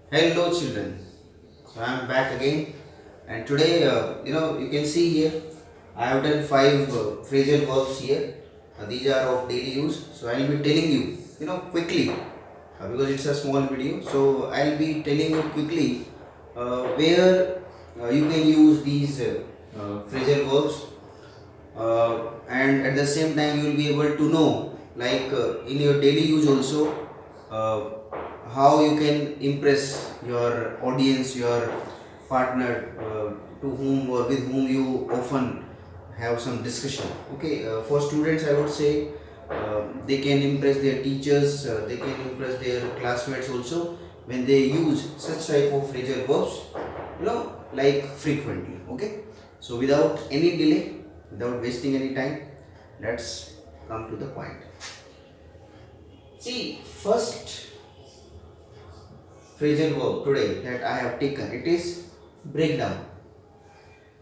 Hello children. So I am back again, and today you can see here I have done five phrasal verbs here. These are of daily use. So I will be telling you quickly because it's a small video. So I'll be telling you quickly where you can use these phrasal verbs, and at the same time you will be able to know in your daily use also how you can impress your audience, your partner, to whom or with whom you often have some discussion. Okay, for students I would say they can impress their teachers, they can impress their classmates also when they use such type of phrasal verbs, like frequently. Okay, so without any delay, without wasting any time, let's come to the point. See, first phrasal verb today that I have taken, it is breakdown.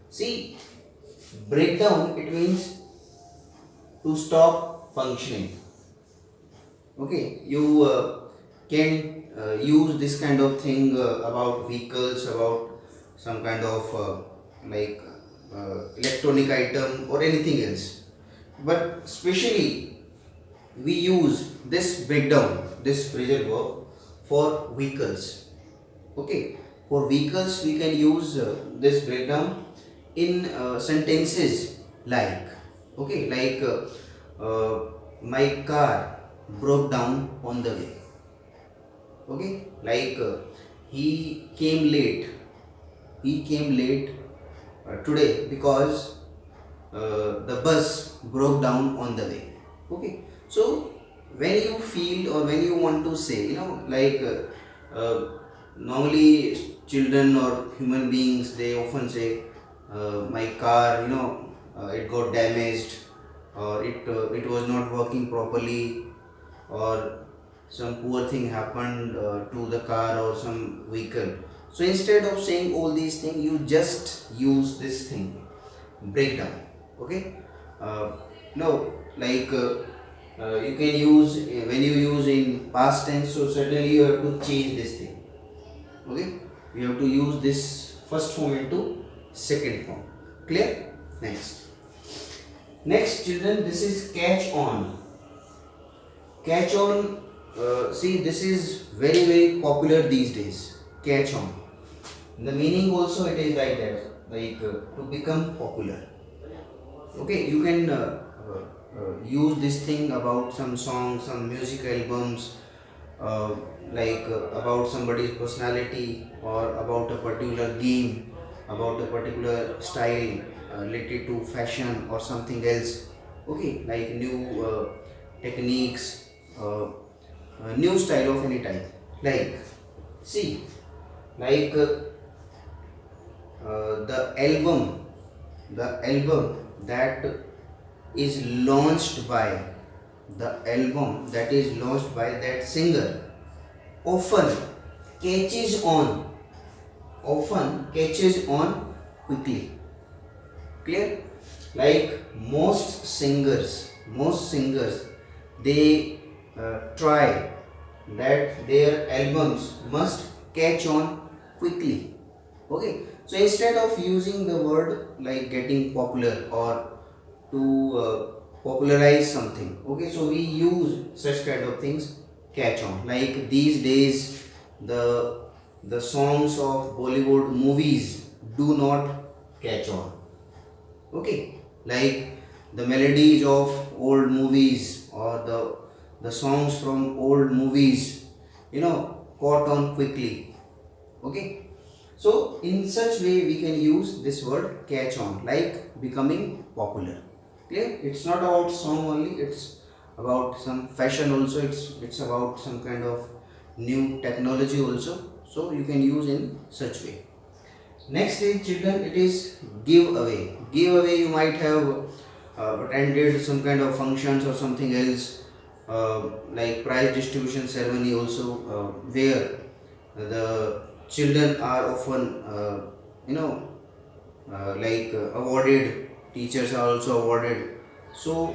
See, breakdown, it means to stop functioning. Okay, you can use this kind of thing about vehicles, about some kind of electronic item or anything else, but especially we use this breakdown, this phrasal verb for vehicles. Okay, for vehicles we can use this breakdown in sentences like, okay, my car broke down on the way. Okay, he came late, today because the bus broke down on the way. Okay, so when you feel or when you want to say, normally children or human beings, they often say, my car, it got damaged, or it was not working properly, or some poor thing happened to the car or some vehicle. So instead of saying all these things, you just use this thing, breakdown. Okay, uh, no you can use when you use in past tense, so certainly you have to change this thing. Okay, you have to use this first form into second form. Clear? Next children, this is catch on. Catch on, see, this is very popular these days. Catch on, the meaning also it is like that, to become popular. Okay, you can use this thing about some songs, some music albums, uh, about somebody's personality, or about a particular game, about a particular style related to fashion or something else. Okay, like new techniques, new style of any type. Like, see, like the album that is launched by that singer often catches on quickly. Clear? Like most singers, they try that their albums must catch on quickly. Okay, so instead of using the word like getting popular or to popularize something, okay, so we use such kind of things, catch on. Like these days, the songs of Bollywood movies do not catch on. Okay, like the melodies of old movies, or the songs from old movies, caught on quickly. Okay, so in such way we can use this word catch on, like becoming popular. Clear? It's not about song only, it's about some fashion also, it's about some kind of new technology also, so you can use in such way. Next is children, it is give away. Give away, you might have attended some kind of functions or something else, like prize distribution ceremony also, where the children are often awarded, teachers are also awarded. So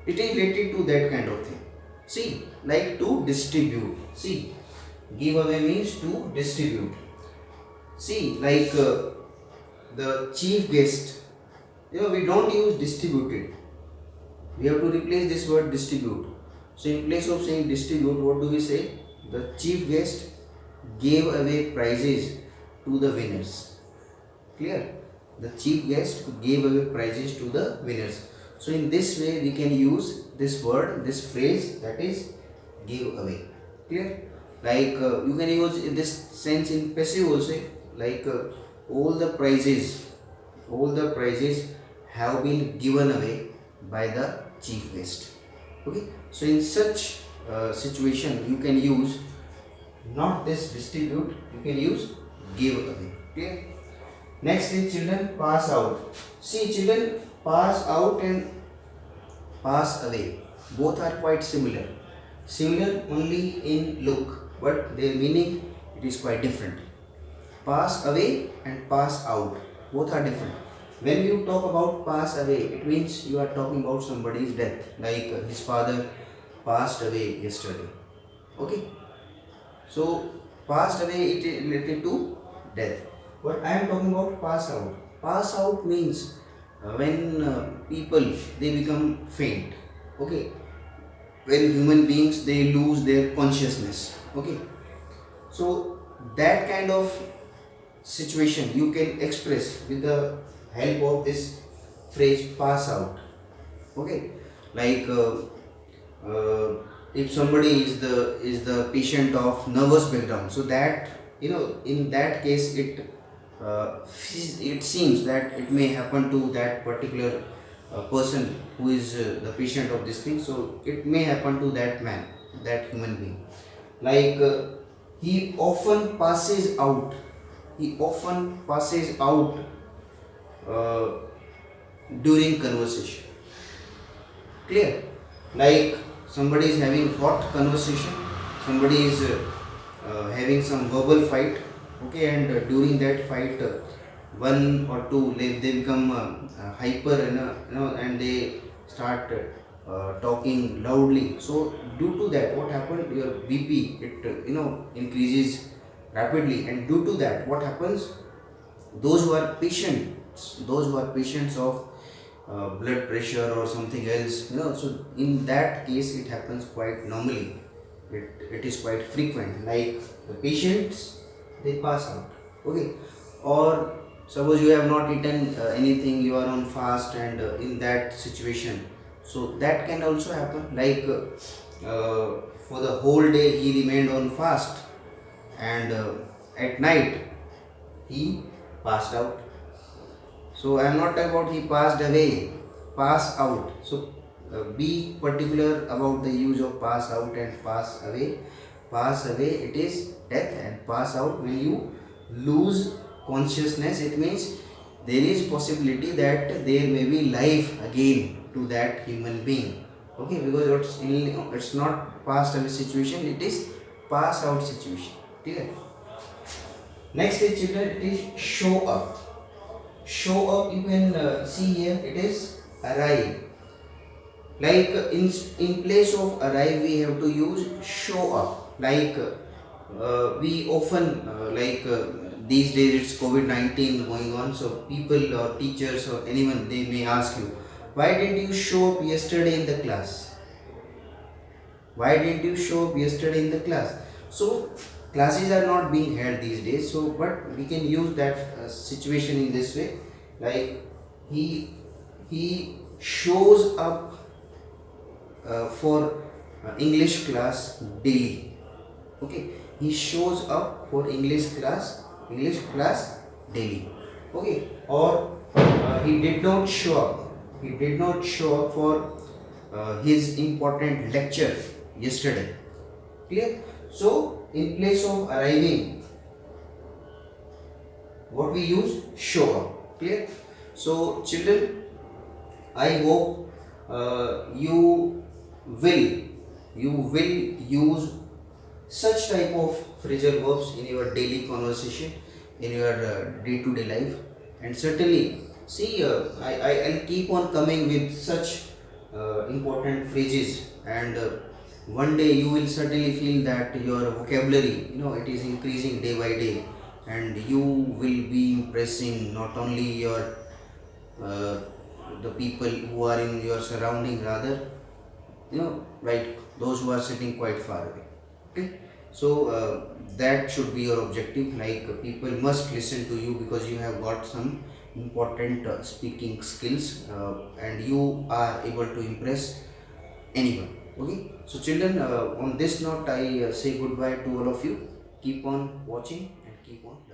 it is related to that kind of thing. See, like to distribute. See, Give away means to distribute. See, like the chief guest, we don't use distributed. We have to replace this word distribute. So in place of saying distribute, what do we say? The chief guest gave away prizes to the winners. Clear? The chief guest gave away prizes to the winners. So in this way we can use this word, this phrase, that is give away. Clear? Like you can use in this sense in passive also, like all the prizes have been given away by the chief guest. Okay, so in such situation you can use not this distribute, you can use give away. Okay. Next is children pass out. See, children pass out and pass away, both are quite similar. Similar only in look, but their meaning it is quite different. Pass away and pass out, both are different. When you talk about pass away, it means you are talking about somebody's death, like his father passed away yesterday. Okay, so passed away it is related to death. But I am talking about pass out. Pass out means when people they become faint. Okay, when human beings they lose their consciousness. Okay, so that kind of situation you can express with the help of this phrase pass out. Okay, like if somebody is the patient of nervous breakdown, so that in that case it seems that it may happen to that particular person who is the patient of this thing, so it may happen to that man, that human being. Like he often passes out, he often passes out uh, during conversation. Clear? Like somebody is having hot conversation, somebody is having some verbal fight. Okay, and during that fight one or two they become hyper and and they start talking loudly. So due to that what happened, your bp it increases rapidly, and due to that what happens, those who are patients of blood pressure or something else, so in that case it happens quite normally, it is quite frequent, like the patients they pass out. Okay, or suppose you have not eaten anything, you are on fast, and in that situation, so that can also happen, like for the whole day he remained on fast, and at night he passed out. So I am not talking about he passed away, pass out. So be particular about the use of pass out and pass away. Pass away it is death, and pass out when you lose consciousness, it means there is possibility that there may be life again to that human being. Okay, because it's not passed away situation, it is pass out situation. Clear? Next is children, it is show up. Show up, you can see here it is arrive. Like in place of arrive we have to use show up. Like we often these days it's COVID-19 going on, so people or teachers or anyone they may ask you, why didn't you show up yesterday in the class? Why didn't you show up yesterday in the class? So classes are not being held these days, so but we can use that situation in this way, like he shows up for English class daily. Okay, he shows up for English class daily. Okay, or he did not show up for his important lecture yesterday. Clear? So in place of arriving, what we use show up. Clear? So children, I hope you will use such type of phrasal verbs in your daily conversation, in your day-to-day life, and certainly see I'll keep on coming with such important phrases, and one day you will certainly feel that your vocabulary, it is increasing day by day, and you will be impressing not only your uh, the people who are in your surrounding, rather, like those who are sitting quite far away. Okay, so that should be your objective. Like, people must listen to you because you have got some important speaking skills, and you are able to impress anyone. Okay, so children, on this note, I say goodbye to all of you. Keep on watching and keep on learning.